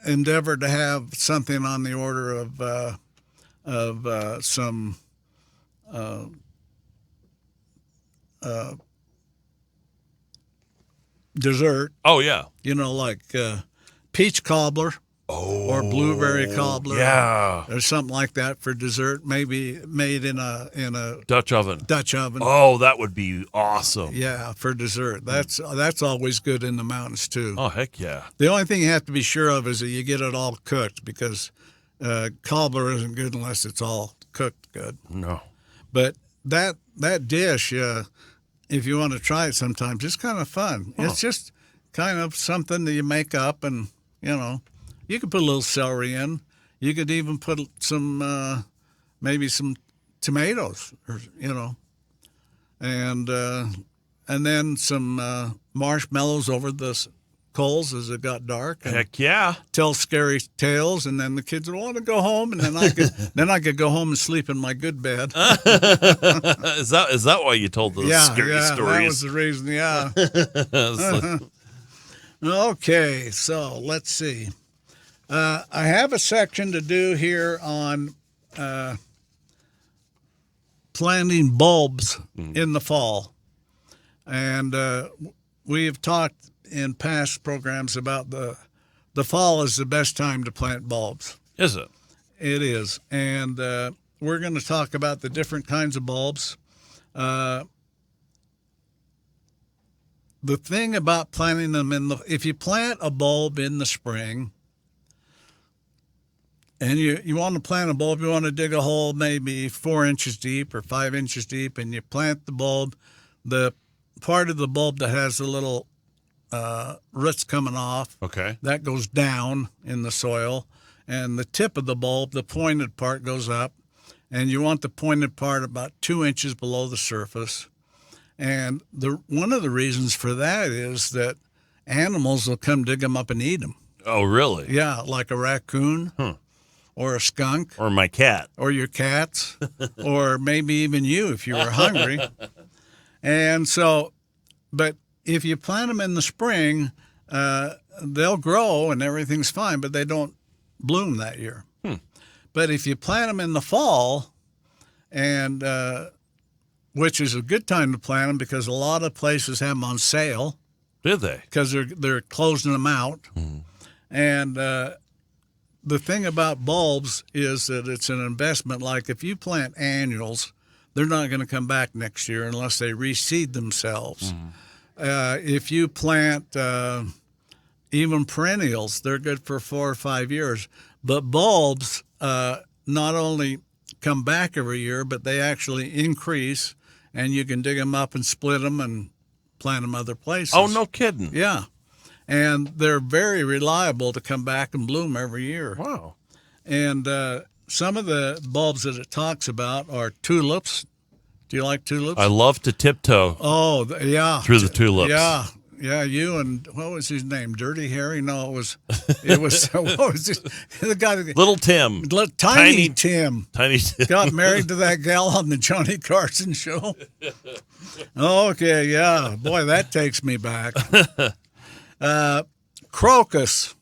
endeavor to have something on the order of some dessert. Oh, yeah. Like peach cobbler. or blueberry cobbler, yeah, or something like that for dessert. Maybe made in a Dutch oven. Oh, that would be awesome. Yeah, for dessert. That's always good in the mountains too. Oh, heck yeah. The only thing you have to be sure of is that you get it all cooked, because cobbler isn't good unless it's all cooked good. No. But that dish, if you want to try it sometimes, it's kind of fun. It's just kind of something that you make up, and you could put a little celery in. You could even put some maybe some tomatoes, or and then some marshmallows over the coals as it got dark. Heck yeah. Tell scary tales, and then the kids would want to go home, and then I could go home and sleep in my good bed. Is that why you told those scary stories? That was the reason. Yeah. Okay, so let's see. I have a section to do here on planting bulbs in the fall, and we have talked in past programs about the fall is the best time to plant bulbs. Is it? It is, and we're going to talk about the different kinds of bulbs. The thing about planting them if you plant a bulb in the spring, and you want to plant a bulb, you want to dig a hole maybe 4 inches deep or 5 inches deep, and you plant the bulb. The part of the bulb that has the little roots coming off, that goes down in the soil, and the tip of the bulb, the pointed part, goes up, and you want the pointed part about 2 inches below the surface. And one of the reasons for that is that animals will come dig them up and eat them. Oh, really? Yeah, like a raccoon or a skunk. Or my cat. Or your cats, or maybe even you if you were hungry. And so, but if you plant them in the spring, they'll grow and everything's fine, but they don't bloom that year. But if you plant them in the fall, and which is a good time to plant them because a lot of places have them on sale. Do they? Because they're closing them out. And the thing about bulbs is that it's an investment. Like if you plant annuals, they're not going to come back next year unless they reseed themselves. If you plant even perennials, they're good for 4 or 5 years. But bulbs not only come back every year, but they actually increase, and you can dig them up and split them and plant them other places. Oh, no kidding. Yeah. And they're very reliable to come back and bloom every year. Wow. And some of the bulbs that it talks about are tulips. Do you like tulips? I love to tiptoe. Oh, yeah. Through the tulips. Yeah. Yeah, you and what was his name? Dirty Harry? No, it was what was this? The guy that, Little Tim. Tiny Tim. Tiny Tim. Got married to that gal on the Johnny Carson show. Okay, yeah. Boy, that takes me back. Crocus.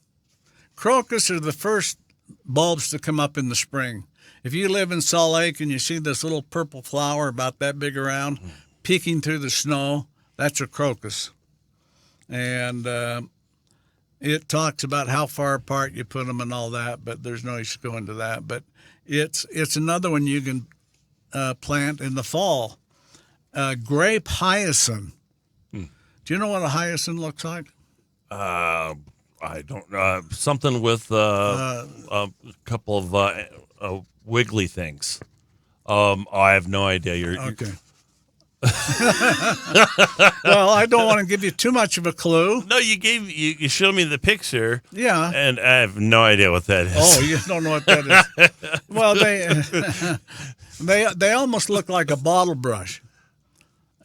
Crocus are the first bulbs to come up in the spring. If you live in Salt Lake and you see this little purple flower about that big around, peeking through the snow, that's a crocus. And it talks about how far apart you put them and all that, but there's no use to go into that. But it's another one you can plant in the fall. Grape hyacinth. Do you know what a hyacinth looks like? I don't know. Something with a couple of wiggly things. I have no idea. Okay. Well, I don't want to give you too much of a clue. No, you showed me the picture. Yeah. And I have no idea what that is. Oh, you don't know what that is. Well, they almost look like a bottle brush.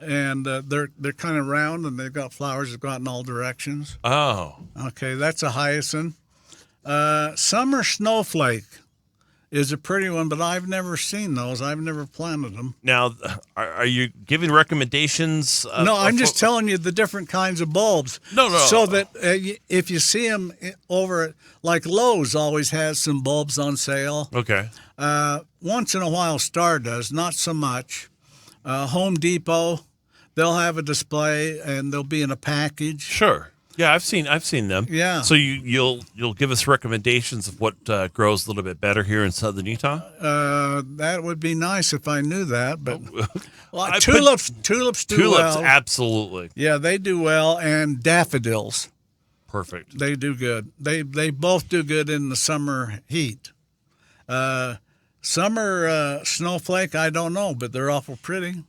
And they're kind of round, and they've got flowers that go out in all directions. Oh. Okay, that's a hyacinth. Summer snowflake is a pretty one, but I've never seen those. I've never planted them. Now, are you giving recommendations? No, I'm just telling you the different kinds of bulbs. No. So that if you see them over, like Lowe's always has some bulbs on sale. Okay. Once in a while, Star does, not so much. Home Depot, they'll have a display, and they'll be in a package. Sure. Yeah, I've seen them. Yeah. So you'll give us recommendations of what grows a little bit better here in southern Utah? That would be nice if I knew that, but I- tulips do Tulips, well. absolutely. Yeah, they do well, and daffodils. Perfect. They do good. They both do good in the summer heat. Summer snowflake, I don't know, but they're awful pretty.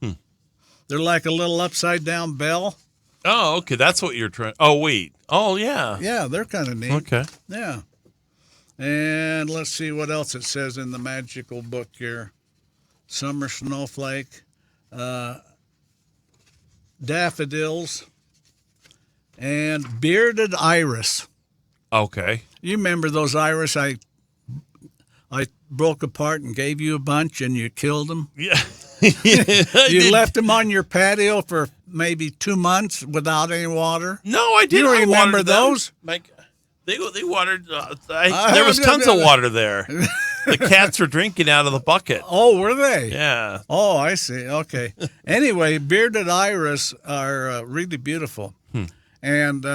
They're like a little upside down bell. Oh, okay. That's what you're trying. Oh, wait. Oh, yeah. Yeah, they're kind of neat. Okay. Yeah. And let's see what else it says in the magical book here. Summer snowflake, daffodils, and bearded iris. Okay. You remember those iris I broke apart and gave you a bunch and you killed them? Yeah. You left them on your patio for maybe 2 months without any water? No, I didn't. You I remember watered them. those? Like, they watered. There was tons of water there. The cats were drinking out of the bucket. Oh, were they? Yeah. Oh, I see. Okay. Anyway, bearded iris are really beautiful. And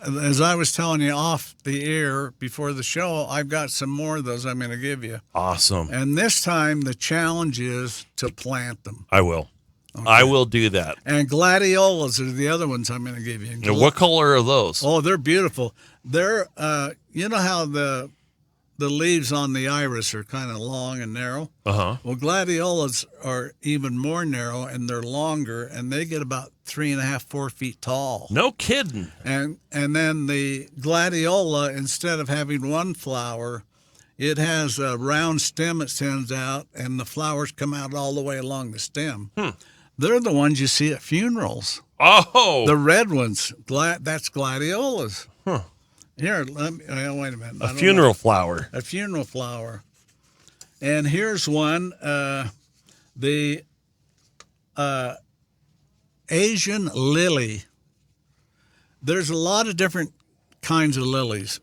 as I was telling you off the air before the show, I've got some more of those I'm going to give you. Awesome. And this time the challenge is to plant them. I will. Okay. I will do that. And gladiolas are the other ones I'm going to give you. Now, what color are those? Oh, they're beautiful. They're, you know how the leaves on the iris are kind of long and narrow? Uh-huh. Well, gladiolas are even more narrow, and they're longer, and they get about 3.5, 4 feet tall. No kidding. And then the gladiola, instead of having one flower, it has a round stem it sends out, and the flowers come out all the way along the stem. They're the ones you see at funerals. Oh. The red ones, that's gladiolas. Huh. Here, wait a minute. A funeral flower. A funeral flower. And here's one, the Asian lily. There's a lot of different kinds of lilies.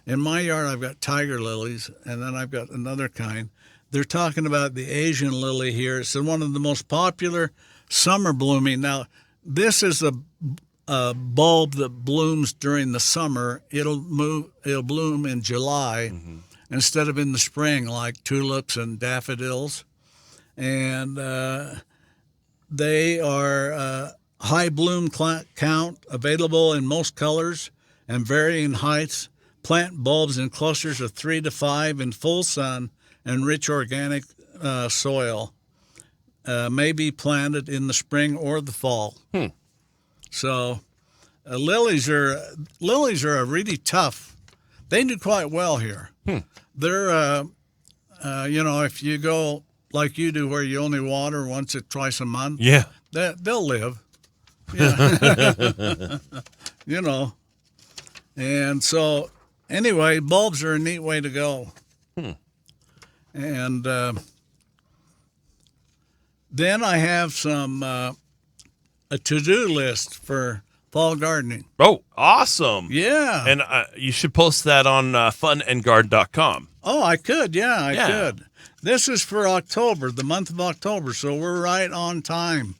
In my yard, I've got tiger lilies, and then I've got another kind. They're talking about the Asian lily here. It's one of the most popular summer blooming. Now, this is a bulb that blooms during the summer. It'll bloom in July instead of in the spring, like tulips and daffodils. And they are high bloom count, available in most colors and varying heights. Plant bulbs in clusters of 3 to 5 in full sun and rich organic soil. May be planted in the spring or the fall. So lilies are a really tough. They do quite well here. They're if you go like you do where you only water once or twice a month, yeah, they'll live. Yeah. And so anyway, bulbs are a neat way to go. And then I have some a to-do list for fall gardening. Oh, awesome. Yeah. And you should post that on funandgarden.com. Oh, I could. Yeah, I could. This is for October, the month of October, so we're right on time.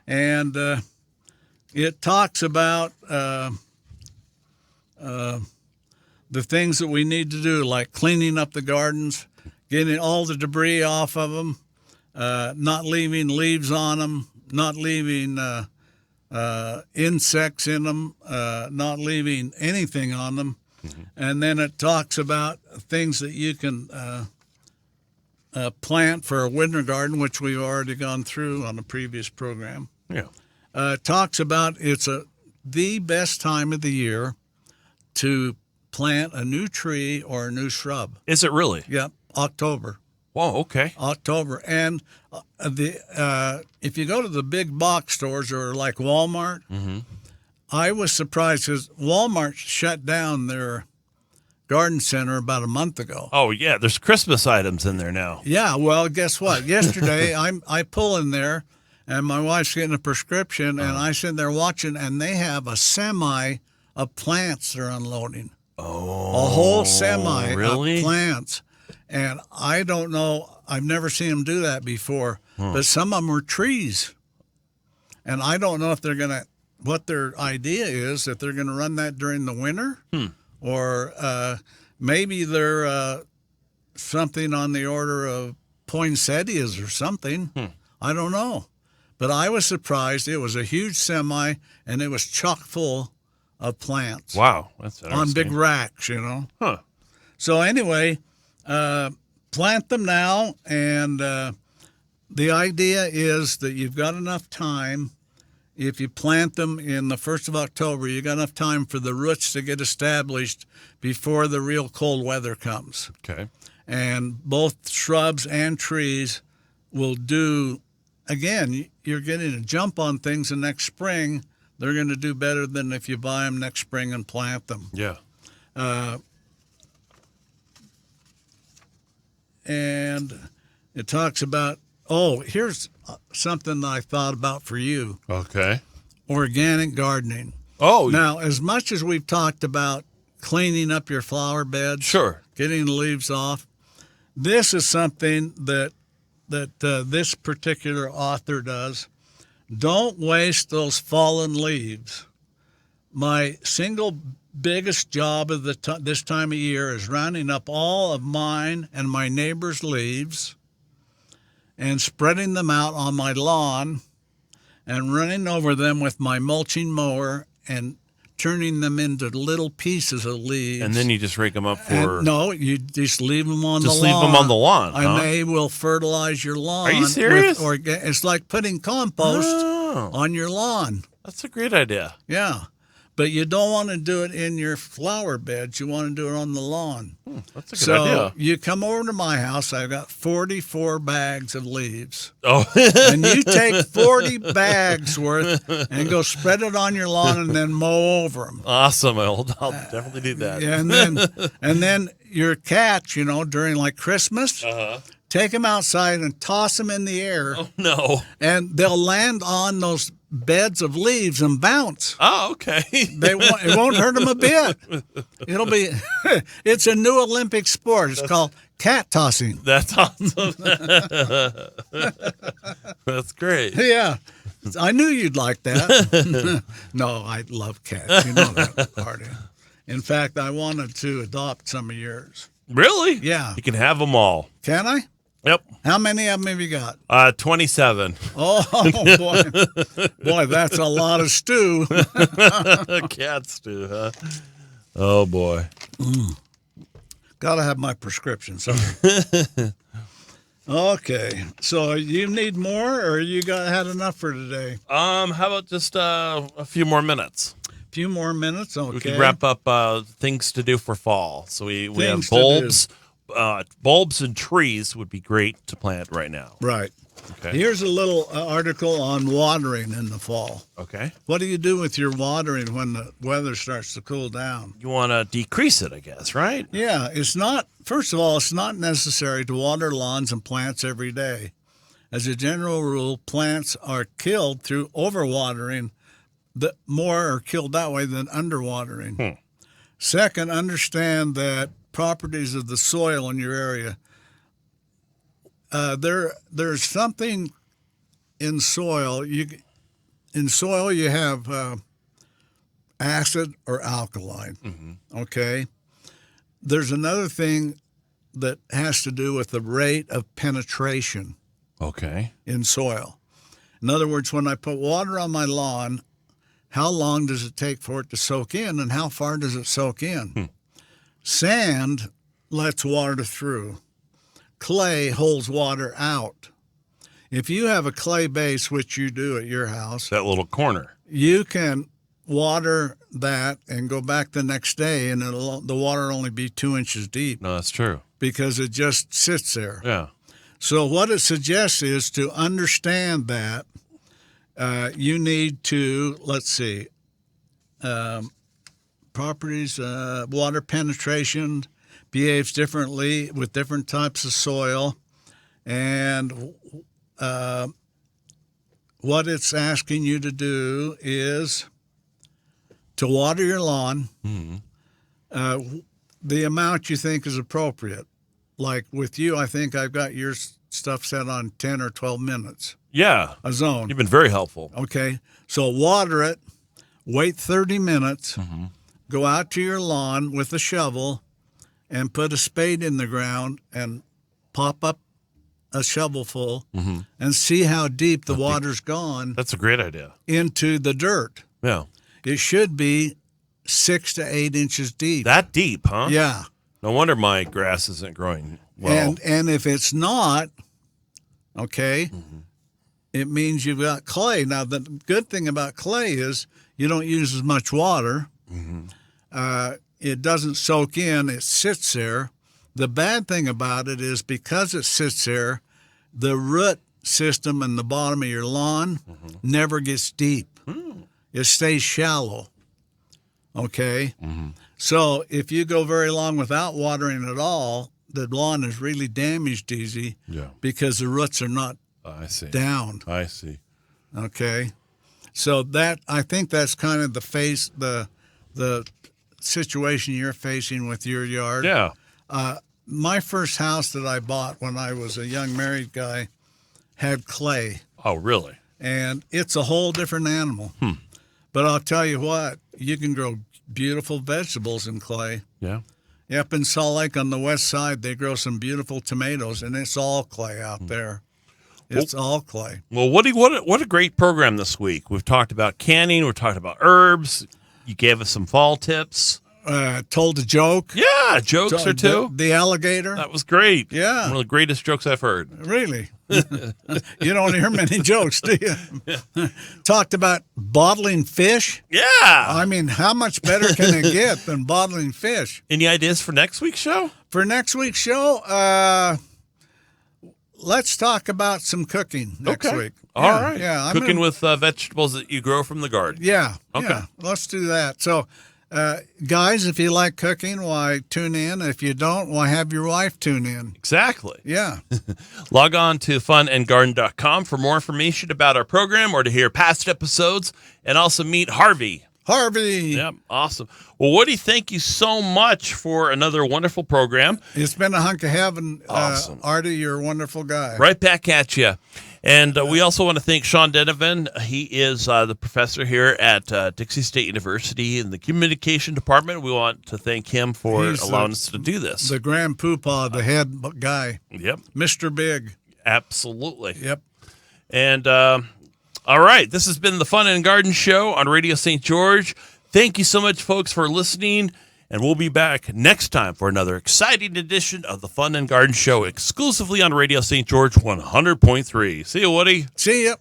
And it talks about the things that we need to do, like cleaning up the gardens, getting all the debris off of them, not leaving leaves on them, not leaving insects in them, not leaving anything on them. And then it talks about things that you can plant for a winter garden, which we've already gone through on a previous program. Yeah. It talks about it's the best time of the year to plant a new tree or a new shrub. Is it really? Yep, October. Whoa, okay. October. And if you go to the big box stores or like Walmart, I was surprised because Walmart shut down their garden center about a month ago. Oh, yeah. There's Christmas items in there now. Yeah, well, guess what? Yesterday, I pull in there, and my wife's getting a prescription, and I sit there watching, and they have a semi of plants they're unloading. Oh, a whole semi really? of plants. And I don't know, I've never seen them do that before, but some of them are trees. And I don't know if they're going to what their idea is, that they're going to run that during the winter, or maybe they're something on the order of poinsettias or something. I don't know. But I was surprised. It was a huge semi, and it was chock full of plants. Wow, that's interesting. On big racks, you know. Huh. So anyway, plant them now, and the idea is that you've got enough time. If you plant them in the 1st of October, you got enough time for the roots to get established before the real cold weather comes. Okay. And both shrubs and trees will do, again, you're getting a jump on things, and next spring they're going to do better than if you buy them next spring and plant them. Yeah. And it talks about, here's something that I thought about for you. Okay. Organic gardening. Oh. Now, as much as we've talked about cleaning up your flower beds, Sure. getting the leaves off, this is something that this particular author does. Don't waste those fallen leaves. My single biggest job of this time of year is rounding up all of mine and my neighbor's leaves and spreading them out on my lawn and running over them with my mulching mower and turning them into little pieces of leaves. And then you just rake them up for... No, you just leave them on the lawn. Just leave them on the lawn, huh? And they will fertilize your lawn. Are you serious? It's like putting compost on your lawn. That's a great idea. Yeah. But you don't want to do it in your flower beds. You want to do it on the lawn. That's a good idea. So you come over to my house. I've got 44 bags of leaves. Oh. And you take 40 bags worth and go spread it on your lawn and then mow over them. Awesome. I'll definitely do that. Yeah, and then your cats, during like Christmas, take them outside and toss them in the air. Oh, no. And they'll land on those beds of leaves and bounce. Oh, okay. It won't hurt them a bit. It's a new Olympic sport. It's called cat tossing. That's awesome. That's great. Yeah. I knew you'd like that. No, I love cats. You know that, Artie. In fact, I wanted to adopt some of yours. Really? Yeah. You can have them all. Can I? Yep. How many of them have you got? 27. Oh, boy. Boy, that's a lot of stew. Cat stew, huh? Oh, boy. Got to have my prescription. So. Okay. So you need more, or you had enough for today? How about just a few more minutes? A few more minutes? Okay. We could wrap up things to do for fall. So we have Things to bulbs. Bulbs and trees would be great to plant right now. Right. Okay. Here's a little article on watering in the fall. Okay. What do you do with your watering when the weather starts to cool down? You want to decrease it, I guess, right? Yeah, first of all, it's not necessary to water lawns and plants every day. As a general rule, plants are killed through overwatering. More are killed that way than underwatering. Second, understand that properties of the soil in your area. There's something in soil. You have acid or alkaline. Mm-hmm. Okay. There's another thing that has to do with the rate of penetration. Okay. In soil. In other words, when I put water on my lawn, how long does it take for it to soak in, and how far does it soak in? Sand lets water through. Clay holds water out. If you have a clay base, which you do at your house, that little corner, you can water that and go back the next day, and the water will only be 2 inches deep. No, that's true. Because it just sits there. Yeah. So what it suggests is to understand that you need to, properties, water penetration behaves differently with different types of soil. And what it's asking you to do is to water your lawn the amount you think is appropriate. Like with you, I think I've got your stuff set on 10 or 12 minutes. Yeah. A zone. You've been very helpful. Okay. So water it, wait 30 minutes, go out to your lawn with a shovel and put a spade in the ground and pop up a shovelful and see how deep the water's gone That's a great idea. into the dirt. Yeah. It should be 6 to 8 inches deep. That deep, huh? Yeah. No wonder my grass isn't growing well. And if it's not, okay, it means you've got clay. Now, the good thing about clay is you don't use as much water. It doesn't soak in. It sits there. The bad thing about it is because it sits there, the root system in the bottom of your lawn never gets deep. It stays shallow. Okay? So if you go very long without watering at all, the lawn is really damaged easy because the roots are not I see. down. I see. Okay? So that I think that's kind of the situation you're facing with your yard. Yeah. My first house that I bought when I was a young married guy had clay, Oh, really? and it's a whole different animal. But I'll tell you what, you can grow beautiful vegetables in clay. Yeah. Up in Salt Lake on the west side, they grow some beautiful tomatoes, and it's all clay out there. It's all clay. Well, what a great program this week. We've talked about canning. We've talked about herbs. You gave us some fall tips. Told a joke. Yeah, jokes or two. The alligator. That was great. Yeah. One of the greatest jokes I've heard. Really? You don't hear many jokes, do you? Talked about bottling fish. Yeah. I mean, how much better can it get than bottling fish? Any ideas for next week's show? For next week's show, let's talk about some cooking next week. All right. Yeah. Cooking with vegetables that you grow from the garden. Yeah. Okay. Yeah, let's do that. So, guys, if you like cooking, why tune in. If you don't, why have your wife tune in. Exactly. Yeah. Log on to funandgarden.com for more information about our program or to hear past episodes and also meet Harvey. Yep. Awesome. Well, Woody, thank you so much for another wonderful program. It's been a hunk of heaven. Awesome. Artie, you're a wonderful guy. Right back at you. And we also want to thank Sean Denovan. He is the professor here at Dixie State University in the communication department. We want to thank him for allowing us to do this. The grand poobah, the head guy. Yep. Mr. Big. Absolutely. Yep. And all right, this has been the Fun and Garden Show on Radio St. George. Thank you so much, folks, for listening. And we'll be back next time for another exciting edition of the Fun and Garden Show exclusively on Radio St. George 100.3. See you, Woody. See ya.